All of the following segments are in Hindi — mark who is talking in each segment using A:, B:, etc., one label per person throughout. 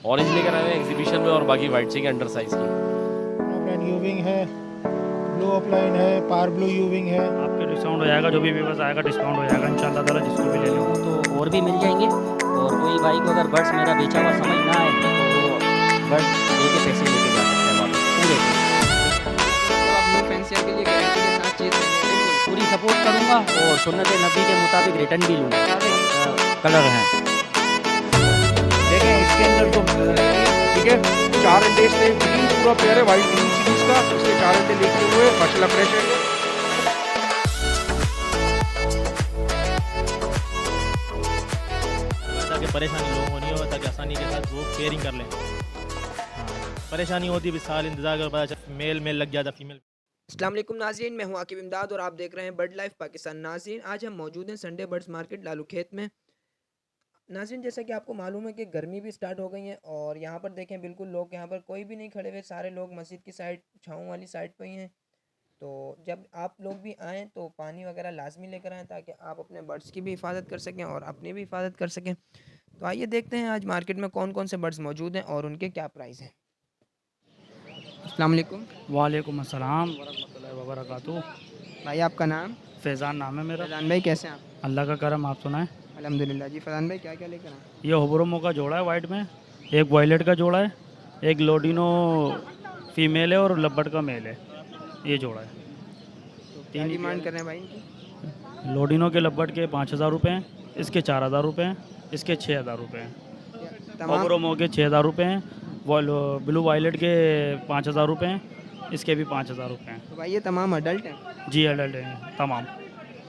A: ऑरेंज लेकर आए हैं एग्जीबिशन में और बाकी वाइट चाहिए अंडर साइज की।
B: ऑफलाइन यूविंग है, ब्लू ऑफलाइन है, पार ब्लू यूविंग है।
C: आपके डिस्काउंट हो जाएगा, जो भी व्यूवर्स आएगा डिस्काउंट हो जाएगा इंशाल्लाह ताला, जिसको भी लेना हो।
D: तो और भी मिल जाएंगे। और कोई भाई को अगर बर्ड्स मेरा बेचा हुआ समझ ना आए तो वो बर्ड्स दे के पैसे लेके जा सकते हैं वापस पूरे।
E: तो आप न्यू फैंसियर के लिए गारंटी के साथ चीज़ बिल्कुल
D: पूरी सपोर्ट करूँगा और सुन्नत नबी के मुताबिक रिटर्न भी लूँगा। कलर हैं
F: देखें इसके अंदर तो ठीक है, 4 अंडे इसने ग्रीन पूरा पेयर है, वाइट ग्रीन सीरीज का, इसने 4 अंडे लेके हुए माशाल्लाह फ्रेश है।
C: ताकि परेशानी लोगों को नहीं हो, ताकि आसानी के साथ वो पेयरिंग कर लें। हाँ, परेशानी होती है, साल इंतजार कर, पता चला मेल लग जाता फीमेल।
E: अस्सलाम वालेकुम नाज़रीन, मैं हूं आकिब इमदाद और आप देख रहे हैं बर्ड लाइफ पाकिस्तान। नाज़रीन, आज हम मौजूद हैं संडे बर्ड्स मार्केट लालू खेत में। नाज़रीन, जैसा कि आपको मालूम है कि गर्मी भी स्टार्ट हो गई है और यहाँ पर देखें बिल्कुल लोग यहाँ पर कोई भी नहीं खड़े हुए, सारे लोग मस्जिद की साइड छाँव वाली साइड पर ही हैं। तो जब आप लोग भी आएँ तो पानी वगैरह लाजमी लेकर आएँ ताकि आप अपने बर्ड्स की भी हिफाजत कर सकें और अपनी भी हिफाजत कर सकें। तो आइए देखते हैं आज मार्केट में कौन कौन से बर्ड्स मौजूद हैं और उनके क्या प्राइस हैं। अस्सलाम वालेकुम
C: वालेकुम अस्सलाम वरहमतुल्लाहि वबरकातुहू।
E: भाई, आपका नाम?
C: फैज़ान नाम है मेरा।
E: फैज़ान भाई, कैसे हैं आप?
C: अल्लाह का करम, आप सुनाएं।
E: अल्हम्दुलिल्लाह जी। फैज़ान भाई, क्या क्या लेकर आए?
C: ये होबरोमो का जोड़ा है वाइट में, एक वायलेट का जोड़ा है, एक लोडिनो फीमेल है और लब्बट का मेल है। ये जोड़ा है।
E: क्या डिमांड कर रहे हैं भाई इनकी?
C: लोडिनो के लब्बट के 5,000 रुपये हैं, इसके 4,000 रुपये हैं, इसके 6,000 रुपये हैं।
E: तमाम
C: होबरोमो के 6,000 रुपये हैं, ब्लू वायलेट के 5,000 रुपये हैं, इसके भी 5,000 रुपये हैं।
E: तो भाई ये तमाम अडल्ट हैं?
C: जी एडल्ट हैं तमाम।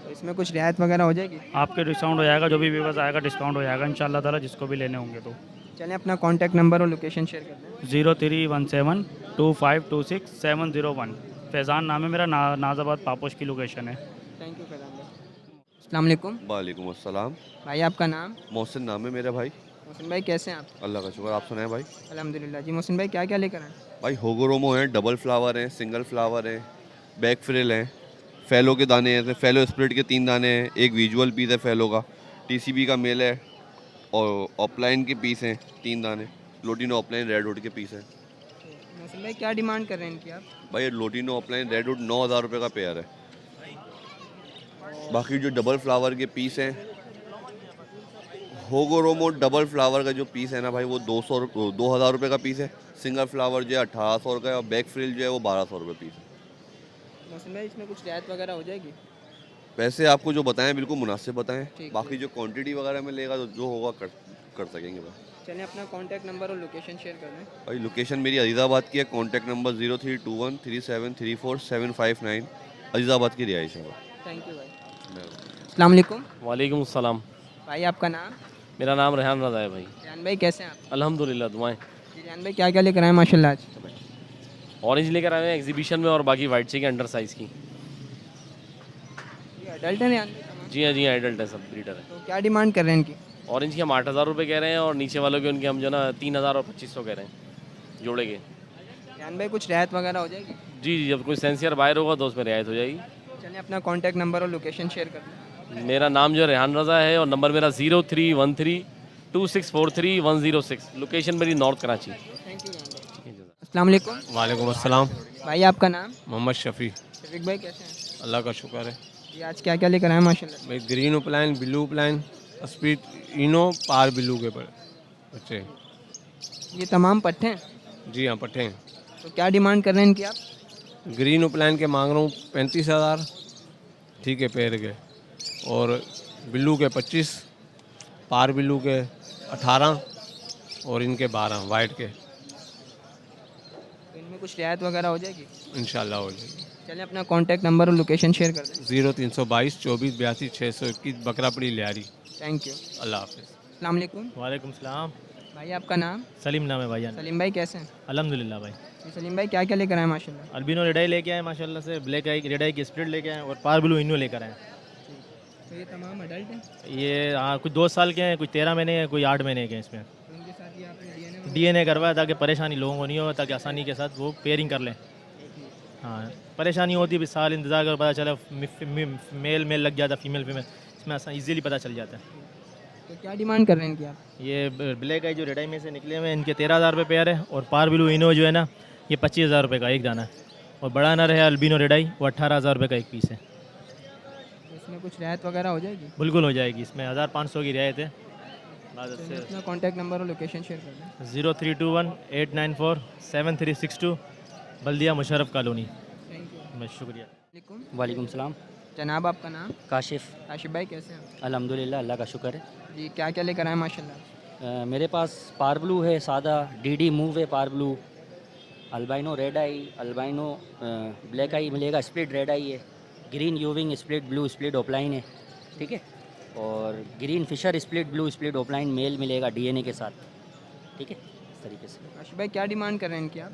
E: तो इसमें कुछ रियायत वगैरह हो जाएगी?
C: आपके डिस्काउंट हो जाएगा, जो भी व्यूवर्स आएगा डिस्काउंट हो जाएगा इंशाल्लाह ताला, जिसको भी लेने होंगे तो।
E: चलें अपना कॉन्टैक्ट नंबर और लोकेशन शेयर कर दें।
C: 0317252701। फैज़ान नाम है मेरा, नाज़ाबाद पापोश की लोकेशन है।
E: थैंक यू फैज़ान भाई। अस्सलाम वालेकुम।
F: वालेकुम अस्सलाम।
E: भाई, आपका नाम?
F: मोहसिन नाम है मेरा भाई।
E: मोहसिन भाई, कैसे हैं आप?
F: अल्लाह का शुक्र, आप सुनाएं भाई।
E: अल्हम्दुलिल्लाह जी। मोहसिन भाई, क्या क्या लेकर आए?
F: भाई होगोरोमो हैं, डबल फ्लावर हैं, सिंगल फ्लावर हैं, बैक फ्रिल हैं, फैलो के दाने हैं, फैलो स्प्लिट के 3 दाने हैं, एक विजुअल पीस है फैलो का, टीसीबी का मेल है और ऑफलाइन के पीस हैं 3 दाने, लोटिनो ऑफलाइन रेड वुड के पीस हैं।
E: मोहसिन भाई, क्या डिमांड कर रहे हैं इनकी आप?
F: भाई लोटिनो ऑफलाइन रेड वुड 9,000 रुपये का पेयर है। बाकी जो डबल फ्लावर के पीस हैं, होगोरोमो डबल फ्लावर का जो पीस है ना भाई, वो 2,000 रुपये का पीस है। सिंगल फ्लावर जो है 1,800 का है और बैक फ्रिल जो है वो 1,200 रुपये पीस है।
E: मोहसिन भाई, इसमें कुछ रियायत वगैरह हो जाएगी?
F: वैसे आपको जो बताएं बिल्कुल मुनासिब बताएं,
E: ठीक
F: बाकी जो क्वांटिटी वगैरह में लेगा तो जो होगा कर सकेंगे भाई।
E: चलें अपना कॉन्टैक्ट नंबर और लोकेशन शेयर कर दें।
F: भाई लोकेशन मेरी अजीज़ाबाद की है, कॉन्टैक्ट नंबर 03213734 759, अजीज़ाबाद की रिहाइश है।
E: थैंक यू भाई। अस्सलाम वालेकुम।
A: वालेकुम सलाम।
E: भाई, आपका नाम?
A: मेरा नाम रेहान रज़ा है भाई।
E: रियान भाई, कैसे हैं आप?
A: अल्हम्दुलिल्लाह, दुआएं।
E: रियान भाई, क्या क्या लेकर आए माशाल्लाह आज?
A: ऑरेंज लेकर आए हैं एग्जीबिशन में और बाकी वाइट चाहिए अंडर साइज की।
E: ये अडल्ट है रियान भाई तमाम?
A: जी हाँ, एडल्ट है, सब ब्रीडर है।
E: तो क्या डिमांड कर रहे हैं इनकी?
A: ऑरेंज के हम 8,000 रुपये कह रहे हैं और नीचे वालों के उनके हम जो ना 3,000 और 2,500 कह रहे हैं जोड़े के।
E: रियान भाई, कुछ रियायत वगैरह हो जाएगी?
A: जी जी, जब कोई सेंसियर बायर होगा तो उसमें रियायत हो जाएगी।
E: चलिए अपना कॉन्टैक्ट नंबर और लोकेशन शेयर कर दें।
A: मेरा नाम जो है रेहान रज़ा है और नंबर मेरा 03132643 लोकेशन मेरी north Karachi.
E: Thank you Riyan भाई। अस्सलाम वालेकुम।
G: वालेकुम अस्सलाम।
E: भाई, आपका नाम?
G: मोहम्मद शफ़ी।
E: शफीक भाई, कैसे हैं?
G: अल्लाह का शुक्र है।
E: ये आज क्या क्या लेकर आए माशाल्लाह?
G: भाई ग्रीन उपलाइन, ब्लू उपलाइन, स्पीड इनो, पार ब्लू के बच्चे।
E: ये तमाम पट्टे हैं?
G: जी हाँ, पट्टे हैं।
E: तो क्या डिमांड कर रहे हैं इनकी आप?
G: ग्रीन उपलाइन के मांग रहा हूँ 35,000, ठीक है, पेड़ के, और ब्लू के 25, पार ब्लू के 18 और इनके 12 वाइट के।
E: तो इनमें कुछ रियायत वगैरह हो जाएगी?
G: इंशाल्लाह हो जाएगी।
E: चलिए अपना कॉन्टैक्ट नंबर और लोकेशन शेयर कर दें।
G: 0322 24 82 621 बकरापड़ी लियारी।
E: Thank you.
G: अल्लाह हाफिज़।
E: अस्सलाम वालेकुम।
C: वालेकुम सलाम।
E: भाई, आपका नाम?
C: सलीम नाम है भाईजान।
E: सलीम भाई, कैसे हैं?
C: अल्हम्दुलिल्लाह भाई।
E: जी सलीम भाई, क्या क्या लेकर आए माशाल्लाह?
C: अल्बिनो रेडाई लेके आए माशाल्लाह से, ब्लैक आई रेडाई की स्प्लिट लेके आए और पार ब्लू इनो लेकर आए।
E: तो ये तमाम अडल्ट हैं?
C: ये हाँ, कुछ 2 साल के हैं, कुछ 13 महीने के, कोई 8 महीने के हैं। इसमें
E: तो इनके साथ ये आपने
C: DNA करवाया ताकि परेशानी लोगों को नहीं हो, ताकि आसानी के साथ वो पेयरिंग कर लें। हाँ, परेशानी होती है, साल इंतजार कर, पता चला मेल लग जाता फीमेल, इसमें आसान ईजीली पता चल जाता है।
E: तो क्या डिमांड कर रहे हैं इनकी आप?
H: ये ब्लैक आई जो रेड आई में से निकले हुए हैं इनके 13,000 रुपये पेयर है, और पार ब्लू इनो जो है ना ये 25,000 रुपये का एक दाना है, और बड़ा नर है अल्बिनो रेड आई वो 18,000 रुपये का एक पीस है।
E: तो इसमें कुछ रियायत वगैरह हो जाएगी?
H: बिल्कुल हो जाएगी, इसमें 1,500 की रियायत है।
E: चलिए अपना कॉन्टैक्ट नंबर और लोकेशन शेयर कर दें।
H: 0321-894-7362 बल्दिया मुशर्रफ कॉलोनी।
E: Thank you.
H: मैं शुक्रिया।
D: वालेकुम सलाम।
E: जनाब आपका नाम?
D: काशिफ।
E: काशिफ भाई कैसे हैं?
D: अल्हम्दुलिल्लाह, अल्लाह का शुक्र है।
E: जी क्या क्या लेकर आए माशाल्लाह?
D: मेरे पास पार ब्लू है, सादा डीडी मूव है, पार blue, albino red eye, albino black eye मिलेगा, स्प्लिट रेड आई है, ग्रीन यूविंग स्प्लिट ब्लू स्प्लिट ऑफलाइन है, ठीक है, और green fisher split blue split offline male मिलेगा डीएनए के साथ, ठीक है, इस तरीके से।
E: काशिफ भाई क्या डिमांड कर रहे हैं इनकी आप?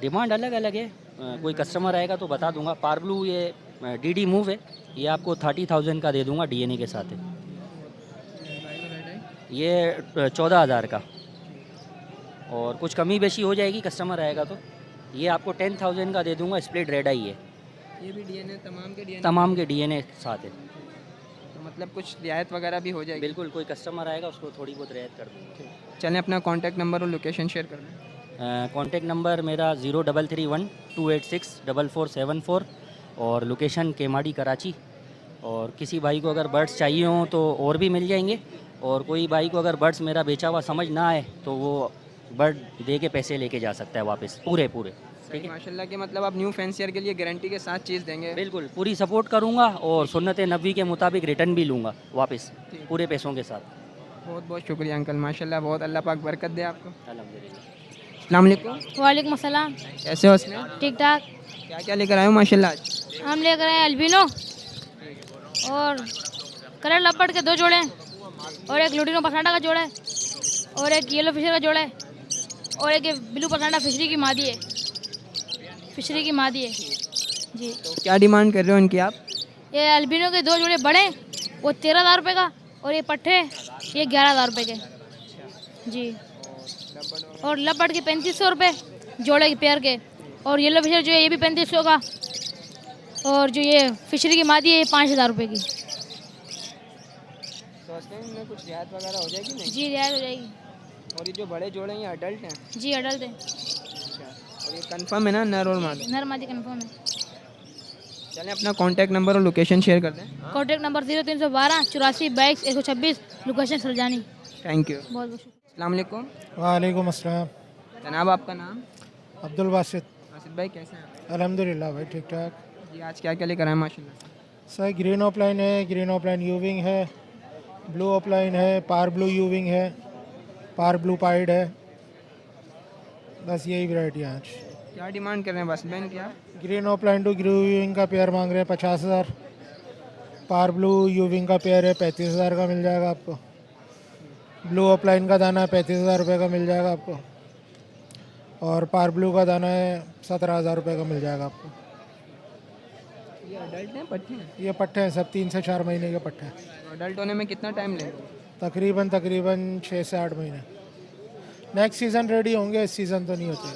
D: डिमांड अलग अलग है, कोई कस्टमर आएगा तो बता दूंगा। पार ब्लू ये डीडी मूव है, ये आपको 30,000 का दे दूंगा डीएनए के साथ है, ये 14,000 का, और कुछ कमी बेशी हो जाएगी कस्टमर आएगा तो। ये आपको 10,000 का दे दूंगा, स्प्लिट रेड आई है,
E: ये भी डीएनए तमाम
D: के डीएनए साथ है,
E: तो मतलब कुछ रियायत वगैरह भी हो जाएगी?
D: बिल्कुल, कोई कस्टमर आएगा उसको थोड़ी बहुत रियायत कर दूँगा।
E: चलें अपना कॉन्टैक्ट नंबर और लोकेशन शेयर कर दें।
D: कॉन्टैक्ट नंबर मेरा 0331-286-4474 और लोकेशन केमाड़ी कराची। और किसी भाई को अगर बर्ड्स चाहिए हों तो और भी मिल जाएंगे, और कोई भाई को अगर बर्ड्स मेरा बेचा हुआ समझ ना आए तो वो बर्ड दे के पैसे लेके जा सकता है वापस, पूरे ठीक है।
E: माशाल्लाह के मतलब आप न्यू फैंसियर के लिए गारंटी के साथ चीज़ देंगे?
D: बिल्कुल, पूरी सपोर्ट करूँगा और सुन्नत नबी के मुताबिक रिटर्न भी लूँगा वापस पूरे पैसों के साथ।
E: बहुत बहुत शुक्रिया अंकल, माशाल्लाह बहुत अल्लाह पाक बरकत दे आपको।
D: अल्हम्दुलिल्लाह।
E: अस्सलाम वालेकुम।
I: वालेकुम अस्सलाम।
E: कैसे हो उसमें?
I: ठीक ठाक।
E: क्या क्या लेकर आए हो माशाल्लाह आज?
I: हम लेकर आए अल्बिनो और कलर लपट के 2 जोड़े हैं, और एक लुटिनो पसांडा का जोड़ा है, और एक येलो फिशर का जोड़ा है, और एक ये ब्लू पसांडा फिशरी की मादी है, जी।
E: तो क्या डिमांड कर रहे हो इनकी आप?
I: ये अल्बिनो के 2 जोड़े बड़े वो 13,000 रुपये का, और ये पट्टे ये 11,000 रुपये के, जी। और लपट के 3,500 रुपये जोड़े के पेयर के, और येलो फिशर जो है ये भी 3,500 का, और जो ये फिशरी की मादी है ये 5,000 रुपये की।
E: तो इनमें कुछ रियायत वगैरह हो जाएगी नहीं?
I: जी रियायत हो जाएगी।
E: और ये जो बड़े जोड़े हैं ये अडल्ट हैं?
I: जी अडल्ट है।
E: और ये कंफर्म है ना नर और मादी?
I: नर मादी कंफर्म है।
E: चलें अपना कॉन्टैक्ट नंबर और लोकेशन शेयर कर दें।
I: Contact number 0312 84 22 126, location Sarjani.
E: Thank you.
I: बहुत बहुत शुक्रिया।
E: अस्सलाम वालेकुम।
B: वालेकुम अस्सलाम।
E: जनाब आपका नाम?
B: अब्दुल बासित।
E: आसिफ भाई कैसे हैं?
B: अल्हम्दुलिल्लाह भाई ठीक ठाक।
E: जी आज क्या क्या लेकर आए माशाल्लाह?
B: सर ग्रीन ऑफलाइन है, ग्रीन ऑफलाइन यूविंग है, ब्लू ऑफलाइन है, पार ब्लू यूविंग है, पार ब्लू पाइड है, बस यही वैरायटी आज।
E: क्या डिमांड कर रहे हैं बस बहन क्या?
B: ग्रीन ऑफलाइन टू ग्रीन यूविंग का पेयर मांग रहे हैं 50,000, पार ब्लू यूविंग का पेयर है 35,000 का मिल जाएगा आपको, ब्लू ऑफलाइन का दाना 35,000 रुपये का मिल जाएगा आपको, और पार ब्लू का दाना है 17,000 रुपये का मिल जाएगा आपको।
E: ये अडल्ट हैं पट्टे हैं?
B: ये पट्टे हैं सब, 3 से 4 महीने के पट्टे हैं।
E: अडल्ट होने में कितना टाइम लेंगे?
B: तकरीबन 6 से 8 महीने। नेक्स्ट सीज़न रेडी होंगे, इस सीज़न तो नहीं होते।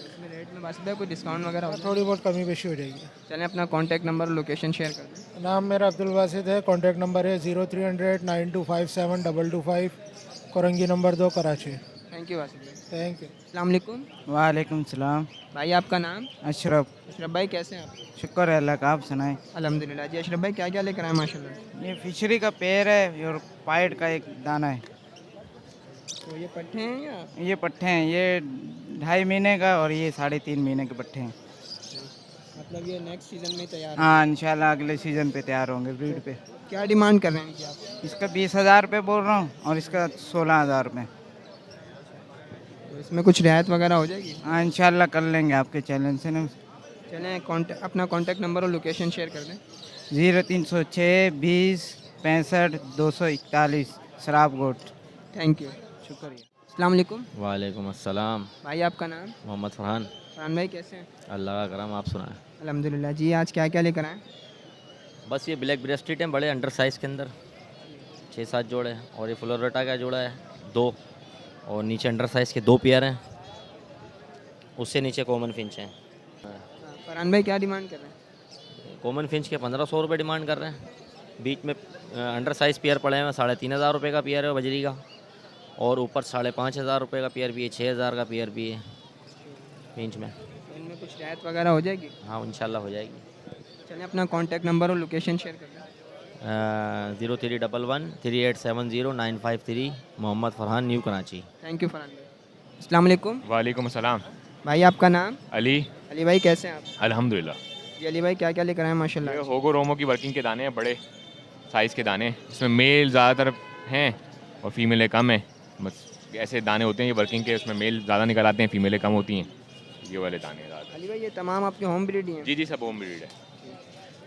E: इसमें रेट में बस कोई डिस्काउंट वगैरह होता है?
B: थोड़ी बहुत कमी बेशी हो जाएगी।
E: चलें अपना कॉन्टैक्ट नंबर और लोकेशन शेयर कर दें।
B: नाम मेरा अब्दुल बासित है, कॉन्टैक्ट नंबर है 0300 9257 225, Korangi number 2 Karachi.
E: Thank you Asif भाई।
B: Thank you.
E: अस्सलाम वालेकुम।
J: वालेकुम सलाम।
E: भाई आपका नाम?
J: अशरफ।
E: अशरफ भाई कैसे हैं आप?
J: शुक्र है अल्लाह का, आप सुनाएं।
E: अल्हम्दुलिल्लाह। जी अशरफ भाई क्या क्या लेकर आए माशाल्लाह?
J: ये फिशरी का पेड़ है और पाइड का एक दाना है।
E: तो ये पट्टे हैं या?
J: ये पट्टे हैं, ये 2.5 महीने का और ये 3.5 महीने के पट्टे हैं।
E: मतलब ये नेक्स्ट सीज़न में तैयार?
J: हाँ इंशाल्लाह अगले सीज़न पे तैयार होंगे ब्रीड पे।
E: क्या डिमांड कर रहे हैं इनकी आप?
J: इसका 20,000 रुपये बोल रहा हूँ और इसका 16,000 रुपये।
E: तो इसमें कुछ रियायत वगैरह हो जाएगी?
J: हाँ इंशाल्लाह कर लेंगे आपके चैलेंज से ना।
E: चलें अपना कॉन्टैक्ट नंबर और लोकेशन शेयर कर दें।
J: 0306 20 65 241 शराब गोट।
E: थैंक यू, शुक्रिया। अस्सलाम वालेकुम।
A: वालेकुम अस्सलाम।
E: भाई आपका नाम?
A: मोहम्मद फरहान।
E: फरहान भाई कैसे हैं?
A: अल्लाह का करम, आप सुनाएं।
E: अल्हम्दुलिल्लाह। जी आज क्या क्या लेकर आए?
A: बस ये ब्लैक ब्रेस्टेड हैं बड़े अंडर साइज़ के अंदर 6-7 जोड़े हैं, और ये फ्लोरेटा का जोड़ा है 2, और नीचे अंडर साइज़ के 2 पेयर हैं, उससे नीचे कॉमन फिंच हैं।
E: फरहान भाई क्या डिमांड कर रहे हैं?
A: कॉमन फिंच के 1,500 रुपये डिमांड कर रहे हैं, बीच में अंडर साइज़ पेयर पड़े हैं 3,500 रुपये का पेयर है बजरी का, और ऊपर 5,500 रुपये का पेयर भी है, 6,000 का पेयर भी है बीच में।
E: इनमें कुछ रियायत वगैरह हो जाएगी?
A: हाँ इंशाल्लाह हो जाएगी।
E: चलिए अपना कॉन्टैक्ट नंबर और लोकेशन शेयर कर दें।
A: 031138709553 Mohammad Farhan, new Karachi.
E: Thank you Farhan भाई। अस्सलाम वालेकुम।
K: वालेकुम अस्सलाम।
E: भाई आपका नाम?
K: अली।
E: अली भाई कैसे हैं आप?
K: अल्हम्दुलिल्लाह।
E: जी अली भाई क्या क्या लेकर आए हैं माशाल्लाह?
K: ये होगो रोमो की वर्किंग के दाने हैं, बड़े साइज़ के दाने। इसमें मेल ज़्यादातर हैं और फीमेलें कम हैं। बस ऐसे दाने होते हैं ये वर्किंग के, उसमें मेल ज़्यादा निकल आते हैं, फीमेलें कम होती हैं। ये वाले दाने ज़्यादा।
E: अली भाई ये तमाम आपके होम ब्रीड ही हैं?
K: जी जी, सब होम ब्रीड है।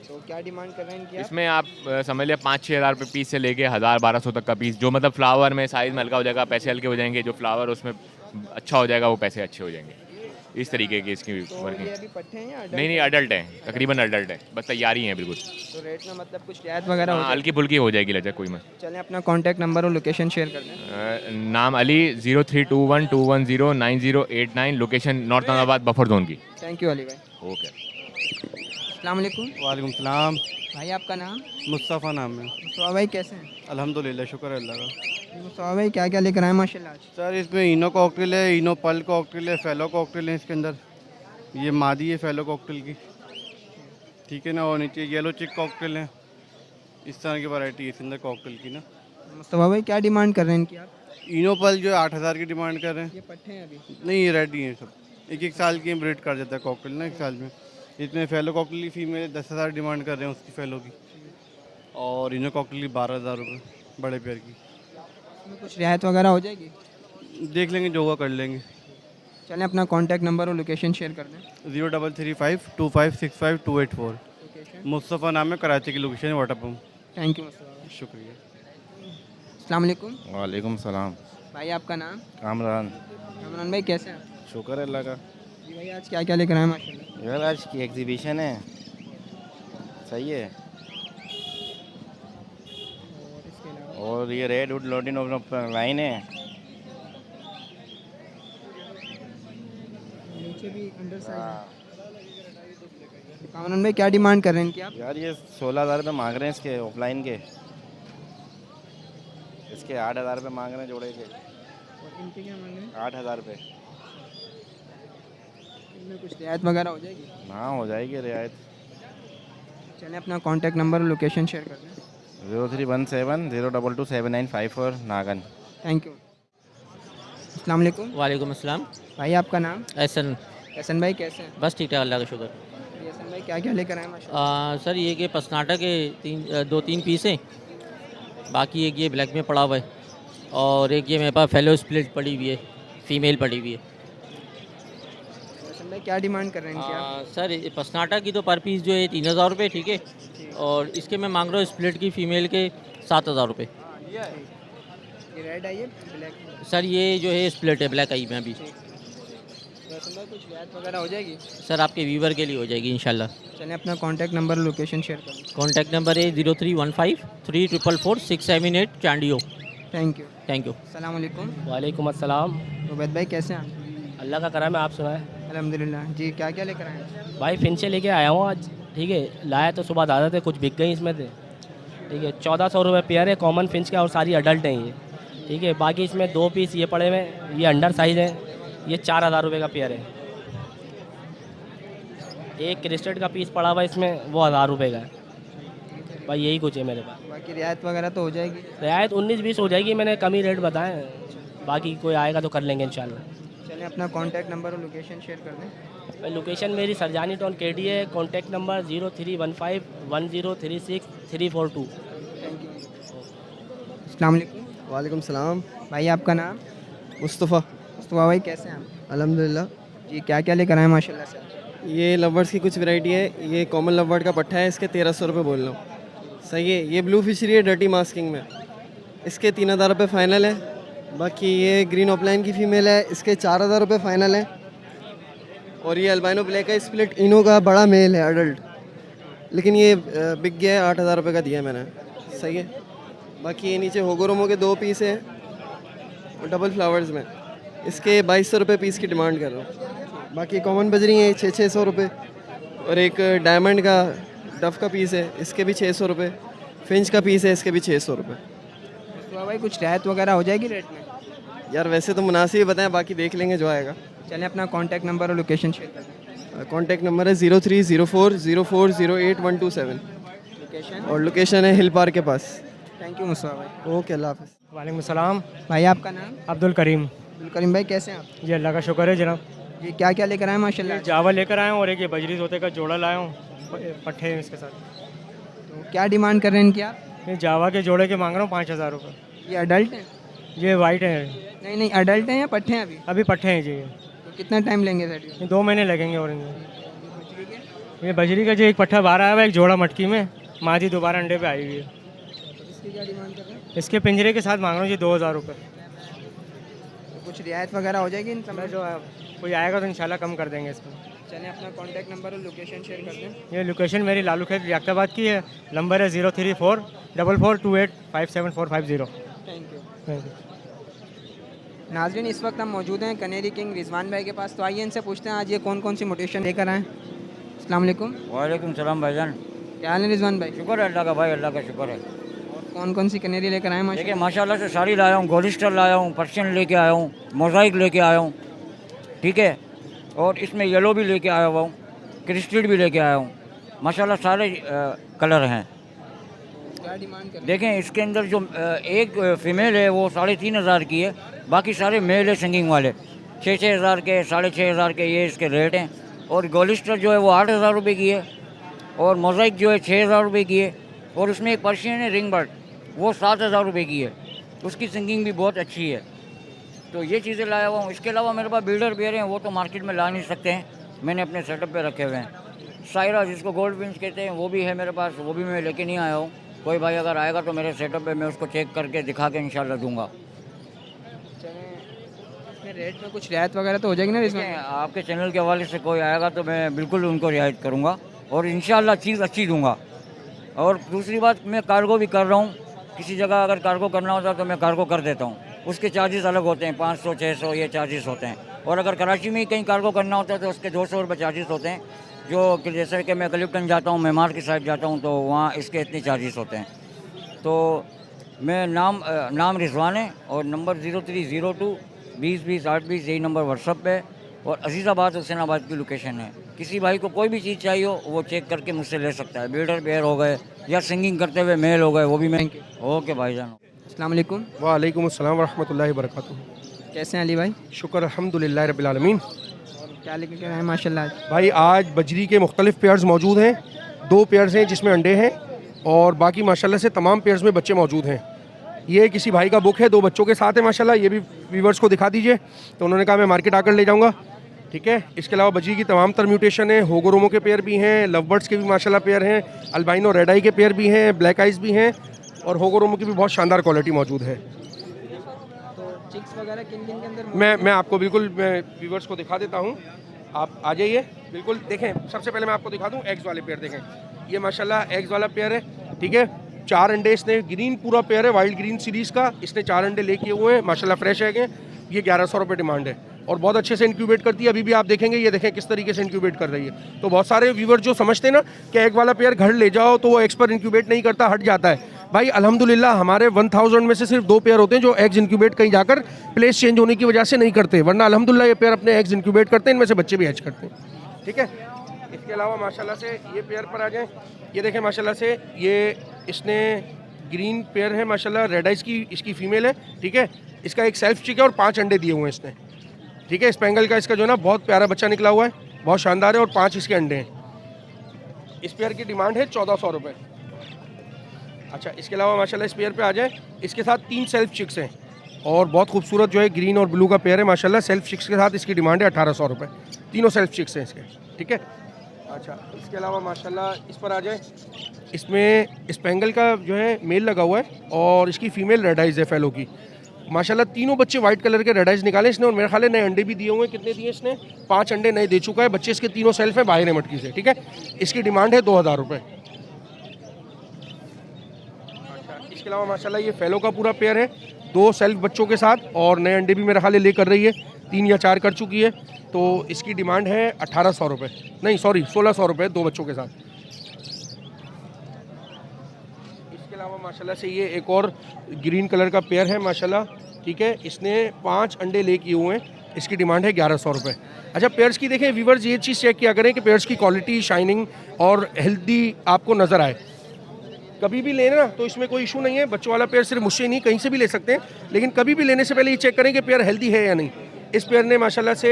E: तो क्या डिमांड कर रहे हैं इनकी आप?
K: इसमें आप समझ लिया 5-6 हज़ार रुपये पीस से लेके 1,000-1,200 तक का पीस, जो मतलब फ्लावर में साइज़ में हल्का हो जाएगा पैसे हल्के हो जाएंगे, जो फ्लावर उसमें अच्छा हो जाएगा वो पैसे अच्छे हो जाएंगे। इस तरीके की इसकी
E: तो
K: वर्किंग।
E: ये अभी पट्टे हैं या
K: नहीं अडल्ट है, तकरीबन अडल्ट है, बस तैयारी है बिल्कुल।
E: तो रेट में मतलब कुछ रियायत वगैरह हो
K: हाँ, हल्की फुल्की हो जाएगी लजा कोई में।
E: चलें अपना कॉन्टैक्ट नंबर और लोकेशन शेयर कर दें।
K: नाम Ali, 0321210989, location north Nazimabad buffer zone की।
E: थैंक यू अली भाई।
K: ओके।
E: अस्सलाम वालेकुम।
L: वालेकुम सलाम।
E: भाई आपका नाम?
L: मुस्तफ़ा नाम है।
E: मुस्तफ़ा भाई कैसे हैं?
L: अल्हम्दुलिल्लाह, शुक्र है अल्लाह का।
E: मुस्तफ़ा भाई क्या क्या लेकर आए माशाल्लाह आज?
L: सर इसमें इनो कॉकटेल है, इनो पल कॉकटेल है, फेलो कॉकटेल है इसके अंदर। ये मादी है फेलो कॉकटेल की, ठीक है ना, और नीचे येलो चिक कॉकटेल है। इस तरह की वैरायटी है इसके अंदर कॉकटेल की ना।
E: मुस्तफ़ा भाई क्या डिमांड कर रहे हैं इनकी आप?
L: इनो पल जो है 8,000 की डिमांड कर रहे हैं।
E: ये पट्टे हैं अभी?
L: नहीं, ये रेडी हैं सब, 1-1 साल की ब्रीड कर जाता है कॉकटेल ना 1 साल में। इसमें फेलो कॉकटेल की फीमेल 10,000 डिमांड कर रहे हैं उसकी फेलो की, और इनो कॉकटेल की 12,000 रुपये बड़े पेयर की।
E: इसमें कुछ रियायत वगैरह हो जाएगी?
L: देख लेंगे, जो होगा कर लेंगे।
E: चलें अपना कॉन्टैक्ट नंबर और लोकेशन शेयर कर दें।
L: 0335256284। मुस्तफ़ा नाम है, कराची की लोकेशन है, water pump.
E: Thank you Mustafa.
L: शुक्रिया।
E: अस्सलाम वालेकुम।
M: वालेकुम सलाम।
E: भाई आपका नाम?
M: कामरान।
E: कामरान भाई कैसे हैं?
M: शुक्र है अल्लाह का।
E: जी भाई आज क्या क्या लेकर आए माशाल्लाह?
M: यार आज की एग्जीबिशन है, सही है। और ये रेड वुड लोडिन लाइन है।
E: नीचे भी अंडर साइज है। कामरान भाई क्या डिमांड कर रहे हैं इनकी आप?
M: यार ये 16,000 रुपये मांग रहे हैं इसके ऑफलाइन के, इसके 8,000 रुपये मांग रहे हैं जोड़े के।
E: और इनके क्या मांग रहे हैं?
M: 8,000 रुपये।
E: इनमें कुछ रियायत वगैरह हो जाएगी?
M: हाँ हो जाएगी रियायत।
E: चलें अपना कॉन्टैक्ट नंबर और लोकेशन शेयर कर दें।
M: 0317022795 नागन।
E: Thank you. अस्सलाम वालेकुम।
A: वालेकुम अस्सलाम।
E: भाई आपका नाम?
A: एहसन।
E: एहसन भाई कैसे हैं?
A: बस ठीक ठाक अल्लाह का शुक्र।
E: एहसन भाई क्या क्या लेकर आए माशाल्लाह?
A: सर ये कि पसनाटा के 2-3 पीस हैं, बाकी एक ये ब्लैक में पड़ा हुआ है, और एक ये मेरे पास फेलो स्प्लिट पड़ी हुई है, फीमेल पड़ी हुई है।
E: एहसन भाई क्या डिमांड कर रहे हैं इनकी आप?
A: सर पसनाटा की तो पर पीस जो है 3,000 रुपये, ठीक है, और इसके मैं मांग रहा हूँ स्प्लिट की फ़ीमेल के 7,000 रुपये।
E: ये रेड आई है ब्लैक?
A: सर ये जो है स्प्लिट है, ब्लैक आई में अभी।
E: एहसन भाई कुछ रियायत वगैरह हो जाएगी?
A: सर आपके व्यूवर के लिए हो जाएगी इंशाल्लाह।
E: चलें अपना कॉन्टैक्ट नंबर और लोकेशन शेयर कर दें।
A: कॉन्टैक्ट नंबर है 0315344678 Chandio.
E: Thank you.
A: Thank you.
E: अस्सलाम वालेकुम।
C: वालेकुम अस्सलाम।
E: उबैद भाई कैसे हैं आप?
C: अल्लाह का करम है, आप सुनाएं।
E: अल्हम्दुलिल्लाह। जी क्या क्या लेकर आए हैं?
C: भाई फिंचे लेके आया हूँ आज, ठीक है। लाया तो सुबह ज़्यादा थे, कुछ बिक गई इसमें थे, ठीक है। 1,400 रुपये पेयर है कॉमन फिंच का, और सारी अडल्ट हैं ये, ठीक है। बाकी इसमें 2 पीस ये पड़े हुए, ये अंडर साइज़ है, ये 4,000 रुपये का पेयर है। एक क्रिस्टल का पीस पड़ा हुआ इसमें, वो 1,000 रुपये का है। भाई यही कुछ है मेरे पास।
E: बाकी रियायत वगैरह तो हो जाएगी?
C: रियायत 19-20 हो जाएगी, मैंने कम ही रेट बताए, बाकी कोई आएगा तो कर लेंगे इंशाल्लाह।
E: चलें अपना कॉन्टैक्ट नंबर और लोकेशन शेयर कर दें।
C: लोकेशन मेरी सरजानी टाउन केडी है, कॉन्टैक्ट नंबर 03151036 342।
E: Thank you. अस्सलाम वालेकुम।
J: वालेकुम सलाम।
E: भाई आपका नाम?
J: मुस्तफ़ा।
E: मुस्तफ़ा भाई कैसे हैं आप?
J: अल्हम्दुलिल्लाह।
E: जी क्या क्या लेकर आए माशाल्लाह से?
J: ये लवर्स की कुछ वैरायटी है, ये कॉमन लवर्ड का पट्टा है, इसके 1,300 रुपये बोल रहा हूँ, सही है। ये ब्लू फिशरी है डर्टी मास्किंग में, इसके 3,000 रुपये फ़ाइनल है। बाकी ये ग्रीन ऑफलाइन की फ़ीमेल है, इसके 4,000 रुपये फ़ाइनल है। और ये अल्बाइनो ब्लैक है, स्प्लिट इनो का बड़ा मेल है अडल्ट, लेकिन ये बिक गया है, 8,000 रुपये का दिया मैंने, सही है। बाकी ये नीचे होगोरोमो के 2 पीस हैं डबल फ्लावर्स में, इसके 2,200 रुपये पीस की डिमांड कर रहा हूँ। बाकी कॉमन बजरी है 600-600 रुपये, और एक डायमंड का डफ का पीस है, इसके भी 600 रुपये। फिंच का पीस है, इसके भी 600 रुपये।
E: तो भाई कुछ रियायत वगैरह हो जाएगी रेट में?
J: यार वैसे तो मुनासिब ही बताएं, बाकी देख लेंगे जो आएगा।
E: चलें अपना कॉन्टैक्ट नंबर और लोकेशन शेयर कर दें।
J: कॉन्टैक्ट नंबर है 0304040827
E: लोकेशन
J: और लोकेशन है हिल पार्क के पास।
E: थैंक यू मुस्तफा भाई।
J: ओके, अल्लाह हाफ़िज़।
N: वालेकुम सलाम।
E: भाई आपका नाम?
N: अब्दुल करीम।
E: अब्दुल करीम भाई कैसे हैं आप?
N: जी अल्लाह का शुक्र है जनाब।
E: ये क्या क्या लेकर आए माशाल्लाह?
N: ये जावा लेकर आया हूँ और एक ये बजरी तोते का जोड़ा लाया हूँ, पट्ठे हैं इसके साथ।
E: तो क्या डिमांड कर रहे हैं इनकी आप?
N: ये जावा के जोड़े के मांग रहा हूँ 5000 रुपये।
E: ये अडल्ट हैं?
N: ये वाइट है।
E: नहीं नहीं, अडल्ट हैं या पट्ठे हैं अभी?
N: अभी पट्ठे हैं जी।
E: तो कितना टाइम लेंगे सर?
N: ये 2 महीने लगेंगे। और ये बजरी का जो एक पट्ठा बाहर आया हुआ है, एक जोड़ा मटकी में, मादी दोबारा अंडे पे आई हुई है।
E: इसकी क्या डिमांड कर रहे हैं?
N: इसके पिंजरे के साथ मांग रहा हूँ जी 2000 रुपये।
E: तो कुछ रियायत वगैरह हो जाएगी इन सब में?
N: जो कोई आएगा तो इंशाल्लाह कम कर देंगे इसमें।
E: चलें अपना कॉन्टैक्ट नंबर और लोकेशन शेयर कर दें।
N: ये लोकेशन मेरी लालू खेत याक्ताबाद की है। नंबर है 034442857450।
E: Thank you.
N: Thank you.
E: नाज़रीन इस वक्त हम मौजूद हैं कनेरी किंग रिजवान भाई के पास, तो आइए इनसे पूछते हैं आज ये कौन कौन सी मोटिवेशन लेकर आए। अस्सलाम वालेकुम।
D: वालेकुम सलाम भाईजान।
E: क्या हाल है रिजवान भाई?
D: शुक्र है अल्लाह का भाई, अल्लाह का शुक्र है।
E: कौन कौन सी कनेरी लेकर आए?
D: देखिए माशाल्लाह से सारी लाया हूँ, गोलिस्टर लाया हूँ, पर्शियन लेके आया हूँ, मोज़ाइक लेके आया हूँ, ठीक है, और इसमें येलो भी लेके आया हुआ हूँ, क्रिस्टल भी लेके आया हूँ। माशाल्लाह सारे कलर हैं।
E: क्या डिमांड कर?
D: देखें इसके अंदर जो एक फ़ीमेल है वो 3500 की है, बाकी सारे मेल है सिंगिंग वाले 6,000 के, 6,500 के, ये इसके रेट हैं। और गोलिस्टर जो है वो 8,000 रुपये की है, और मोज़ाइक जो है 6,000 रुपये की है, और उसमें एक पर्शियन है रिंग बर्ड, वो 7,000 रुपये की है, उसकी सिंगिंग भी बहुत अच्छी है। तो ये चीज़ें लाया हुआ हूँ। इसके अलावा मेरे पास बिल्डर पेयर हैं, वो तो मार्केट में ला नहीं सकते हैं, मैंने अपने सेटअप पे रखे हुए हैं। सायरा जिसको गोल्ड पिंच कहते हैं वो भी है मेरे पास, वो भी मैं लेके नहीं आया हूँ। कोई भाई अगर आएगा तो मेरे सेटअप पे मैं उसको चेक करके दिखा के इंशाल्लाह दूंगा।
E: इसमें रेट में कुछ रियायत वगैरह तो हो जाएगी ना इसमें?
D: आपके चैनल के हवाले से कोई आएगा तो मैं बिल्कुल उनको रियायत करूँगा और इंशाल्लाह चीज़ अच्छी दूँगा। और दूसरी बात, मैं कार्गो भी कर रहा हूँ, किसी जगह अगर कार्गो करना होता है तो मैं कार्गो कर देता हूँ, उसके चार्जेस अलग होते हैं, 500 600 ये चार्जेस होते हैं। और अगर कराची में ही कहीं कार्गो करना होता है तो उसके 200 रुपये चार्जेस होते हैं, जो कि जैसे कि मैं क्लिफ्टन जाता हूँ, मेमार की साइड जाता हूँ तो वहाँ इसके इतने चार्जेस होते हैं। तो मैं नाम रिजवान है और नंबर 0302 20 20 8 20, यही नंबर व्हाट्सअप पे, और अजीज़ाबाद हुसैनाबाद की लोकेशन है। किसी भाई को कोई भी चीज़ चाहिए हो वो चेक करके मुझसे ले सकता है। बिल्डर पेयर हो गए या सिंगिंग करते हुए मेल हो गए, वो भी मैं। ओके भाईजान।
E: अस्सलाम वालेकुम।
O: वालेकुम अस्सलाम वरहमतुल्लाहि वबरकातुहू।
E: कैसे हैं अली भाई?
O: शुक्र अल्हम्दुलिल्लाह रब्बिल आलमीन।
E: क्या लेके आए माशाल्लाह?
O: भाई आज बजरी के मुख्तलिफ पेयर्स मौजूद हैं, 2 पेयर्स हैं जिसमें अंडे हैं, और बाकी माशाल्लाह से तमाम पेयर्स में बच्चे मौजूद हैं। ये किसी भाई का बुक है, 2 बच्चों के साथ है माशाल्लाह। ये भी व्यूवर्स को दिखा दीजिए, तो उन्होंने कहा मैं मार्केट आकर ले जाऊँगा, ठीक है। इसके अलावा बजरी की तमाम तर म्यूटेशन है, होगोरोमो के पेयर भी हैं, लवबर्ड्स के भी माशाल्लाह पेयर हैं, अल्बाइनो रेड आई के पेयर भी हैं, ब्लैक आइज भी हैं, और होगोरोमो की भी बहुत शानदार क्वालिटी मौजूद है।
E: तो चिक्स वगैरह किन किन के अंदर?
O: मैं आपको बिल्कुल व्यूवर्स को दिखा देता हूँ, आप आ जाइए। बिल्कुल देखें, सबसे पहले मैं आपको दिखा दूँ एग्स वाले पेयर। देखें ये माशाल्लाह एग्स वाला पेयर है, ठीक है। 4 अंडे इसने, ग्रीन पूरा पेयर है, वाइल्ड ग्रीन सीरीज़ का, इसने 4 अंडे लेके हुए हैं माशाल्लाह, फ्रेश है। ये 1100 रुपये डिमांड है और बहुत अच्छे से इंक्यूबेट करती है। अभी भी आप देखेंगे, ये देखें किस तरीके से इंक्यूबेट कर रही है। तो बहुत सारे व्यूवर जो समझते हैं ना कि एग वाला पेयर घर ले जाओ तो वो एग्स पर इंक्यूबेट नहीं करता, हट जाता है। भाई अल्हम्दुलिल्लाह हमारे 1000 में से सिर्फ 2 पेयर होते हैं जो एग्स इंक्यूबेट कहीं जाकर प्लेस चेंज होने की वजह से नहीं करते, वरना अल्हम्दुलिल्लाह ये पेयर अपने एग्स इंक्यूबेट करते हैं, इनमें से बच्चे भी हैच करते हैं, ठीक है। इसके अलावा माशाल्लाह से ये पेयर पर आ जाएँ, ये देखें माशाल्लाह से ये इसने ग्रीन पेयर है माशाल्लाह, रेड आइज की इसकी फीमेल है, ठीक है। इसका एक सेल्फ चिक है और 5 अंडे दिए हुए हैं इसने, ठीक है। स्पेंगल का इसका जो है ना बहुत प्यारा बच्चा निकला हुआ है, बहुत शानदार है, और 5 इसके अंडे हैं। इस पेयर की डिमांड है 1400 रुपये। अच्छा, इसके अलावा माशाल्लाह इस पेयर पे आ जाए, इसके साथ 3 सेल्फ चिक्स हैं और बहुत खूबसूरत जो है ग्रीन और ब्लू का पेयर है माशाल्लाह। सेल्फ चिक्स के साथ इसकी डिमांड है 1800 रुपये, तीनों सेल्फ चिक्स हैं इसके, ठीक है। अच्छा, इसके अलावा माशाल्लाह इस पर आ जाए, इसमें स्पेंगल का जो है मेल लगा हुआ है और इसकी फ़ीमेल रेड आइज है फेलो की। माशाल्लाह तीनों बच्चे वाइट कलर के रेड आइज निकाले इसने, और मेरे ख्याल है नए अंडे भी दिए हुए हैं। कितने दिए इसने? 5 अंडे नए दे चुका है। बच्चे इसके तीनों सेल्फ है, बाहर है मटकी से, ठीक है। इसकी डिमांड है 2000 रुपये। अच्छा, इसके अलावा माशाल्लाह ये फेलो का पूरा पेयर है, 2 सेल्फ बच्चों के साथ, और नए अंडे भी मेरे ख्याल ले कर रही है, 3 या 4 कर चुकी है। तो इसकी डिमांड है 1800 रुपये, नहीं सॉरी 1600 रुपये 2 बच्चों के साथ। इसके अलावा माशाल्लाह से ये एक और ग्रीन कलर का पेयर है माशाल्लाह, ठीक है। इसने 5 अंडे ले किए हुए हैं, इसकी डिमांड है 1100 रुपये। अच्छा, पेयर्स की देखें व्यूवर्स, ये चीज़ चेक किया करें कि पेयर्स की क्वालिटी, शाइनिंग और हेल्दी आपको नज़र आए। कभी भी लेना तो इसमें कोई इशू नहीं है, बच्चों वाला पेयर सिर्फ मुझसे नहीं, कहीं से भी ले सकते हैं, लेकिन कभी भी लेने से पहले ये चेक करें कि पेयर हेल्दी है या नहीं। इस पेयर ने माशाल्लाह से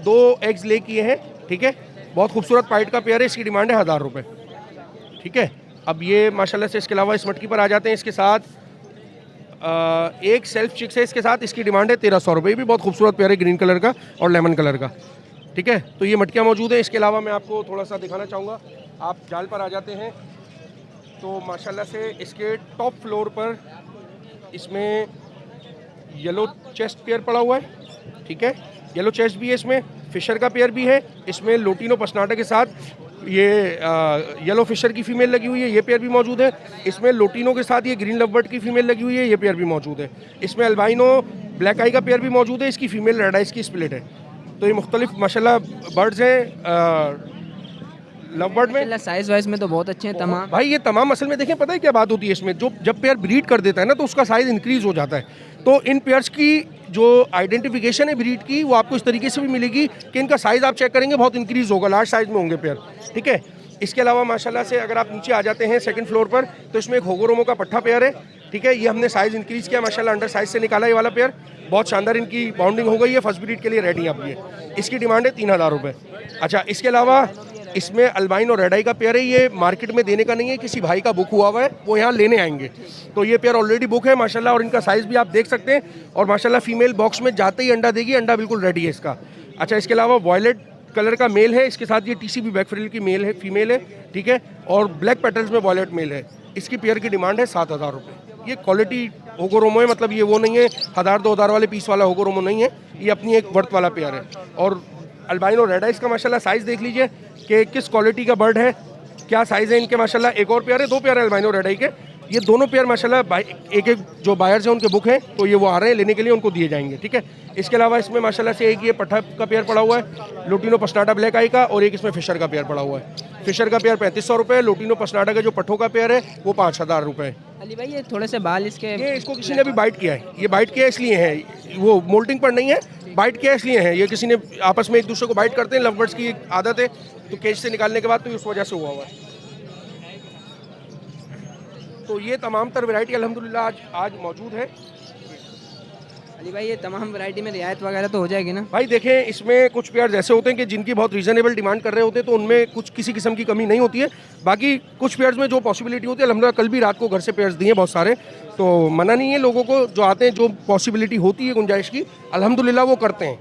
O: 2 एग्स ले किए हैं, ठीक है। बहुत खूबसूरत पाइट का पेयर है, इसकी डिमांड है 1000 रुपये, ठीक है। अब ये माशाल्लाह से इसके अलावा इस मटकी पर आ जाते हैं। इसके साथ एक सेल्फ चिक्स है, इसके साथ इसकी डिमांड है 1300 रुपये। भी बहुत खूबसूरत पेयर है, ग्रीन कलर का और लेमन कलर का, ठीक है। तो ये मटकियाँ मौजूद हैं। इसके अलावा मैं आपको थोड़ा सा दिखाना चाहूँगा, आप जाल पर आ जाते हैं तो माशाल्लाह से इसके टॉप फ्लोर पर इसमें येलो चेस्ट पेयर पड़ा हुआ है, ठीक है। येलो चेस्ट भी है, इसमें फिशर का पेयर भी है, इसमें लोटिनो पसनाटा के साथ ये येलो फिशर की फीमेल लगी हुई है, ये पेयर भी मौजूद है। इसमें लोटिनो के साथ ये ग्रीन लवबर्ड की फीमेल लगी हुई है, ये पेयर भी मौजूद है। इसमें अल्बाइनो ब्लैक आई का पेयर भी मौजूद है, इसकी फीमेल रेड आइस की स्प्लिट है। तो ये मुख्तलिफ माशाल्लाह बर्ड्स हैं लवबर्ड में।
E: साइज वाइज में तो बहुत अच्छे हैं तमाम
O: भाई। ये तमाम असल में देखें, पता है क्या बात होती है इसमें, जब पेयर ब्रीड कर देता है ना तो उसका साइज़ इंक्रीज़ हो जाता है। तो इन पेयर्स की जो आइडेंटिफिकेशन है ब्रीड की, वो आपको इस तरीके से भी मिलेगी कि इनका साइज़ आप चेक करेंगे बहुत इंक्रीज़ होगा, लार्ज साइज़ में होंगे पेयर, ठीक है। इसके अलावा माशाल्लाह से अगर आप नीचे आ जाते हैं सेकंड फ्लोर पर, तो इसमें एक होगोरोमो का पट्ठा पेयर है, ठीक है। ये हमने साइज़ इंक्रीज़ किया माशाल्लाह, अंडर साइज़ से निकाला ये वाला पेयर। बहुत शानदार इनकी बाउंडिंग हो गई है, फर्स्ट ब्रीड के लिए रेडी है अब ये। इसकी डिमांड है 3000 रुपये। अच्छा, इसके अलावा इसमें अल्बाइनो रेड आई का पेयर है, ये मार्केट में देने का नहीं है, किसी भाई का बुक हुआ हुआ है, वो यहाँ लेने आएंगे। तो ये पेयर ऑलरेडी बुक है माशाल्लाह, और इनका साइज़ भी आप देख सकते हैं। और माशाल्लाह फीमेल बॉक्स में जाते ही अंडा देगी, अंडा बिल्कुल रेडी है इसका। अच्छा, इसके अलावा वॉयलेट कलर का मेल है, इसके साथ ये TCB बैक फ्रिल की मेल है, फीमेल है, ठीक है। और ब्लैक पेटल्स में वॉयलेट मेल है, इसकी पेयर की डिमांड है 7000 रुपये। ये क्वालिटी होगोरोमो है, मतलब ये वो नहीं है 1000-2000 वाले पीस वाला होगोरोमो नहीं है, ये अपनी एक वर्थ वाला पेयर है। और अल्बाइनो रेड आइस का माशाल्लाह साइज़ देख लीजिए कि किस क्वालिटी का बर्ड है, क्या साइज़ है इनके माशाल्लाह। एक और पेयर है, 2 पेयर है अल्बाइनो रेड आई के। ये दोनों पेयर माशाल्लाह एक जो बायर्स हैं उनके बुक हैं, तो ये वो आ रहे हैं लेने के लिए, उनको दिए जाएंगे, ठीक है। इसके अलावा इसमें माशाल्लाह से एक ये पट्ठा का पेयर पड़ा हुआ है, लोटिनो पसनाटा ब्लैक आई का, और एक इसमें फिशर का पेयर पड़ा हुआ है। फिशर का पेयर 3500 रुपये, लोटिनो पसनाटा का जो पट्ठों का पेयर है वो 5000 रुपये।
E: अली भाई, ये थोड़े से बाल इसके,
O: ये इसको किसी ने अभी बाइट किया है, ये बाइट किया इसलिए है, वो मोल्टिंग पर नहीं है, बाइट किया इसलिए है। ये किसी ने आपस में एक दूसरे को बाइट करते हैं, लव बर्ड्स की एक आदत है, तो केज से निकालने के बाद तो उस वजह से हुआ हुआ है। तो ये तमाम तर वैरायटी अल्हम्दुलिल्लाह आज मौजूद है।
E: अली भाई, ये तमाम वैरायटी में रियायत वगैरह तो हो जाएगी ना?
O: भाई देखें, इसमें कुछ पेयर्स ऐसे होते हैं कि जिनकी बहुत रीज़नेबल डिमांड कर रहे होते हैं, तो उनमें कुछ किसी किस्म की कमी नहीं होती है। बाकी कुछ पेयर्स में जो पॉसिबिलिटी होती है, अल्हम्दुलिल्लाह कल भी रात को घर से पेयर्स दिए बहुत सारे, तो मना नहीं है लोगों को, जो आते हैं जो पॉसिबिलिटी होती है गुंजाइश की, अल्हम्दुलिल्लाह वो करते हैं।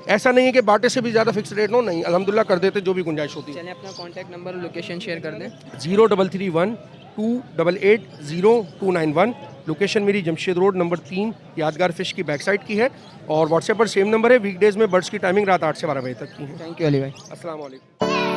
O: ऐसा नहीं है कि बाटे से भी ज़्यादा फिक्स रेट हो, नहीं, अल्हम्दुलिल्लाह कर देते जो भी गुंजाइश होती है।
E: चलिए अपना कॉन्टैक्ट नंबर और लोकेशन शेयर कर दें।
O: 0331 288 0291। लोकेशन मेरी जमशेद रोड नंबर 3 यादगार फिश की बैक साइड की है, और व्हाट्सएप पर सेम नंबर है। वीकडेज़ में बर्ड्स की टाइमिंग रात 8 से 12 बजे तक की है।
E: थैंक यू अली भाई।
O: अस्सलाम वालेकुम।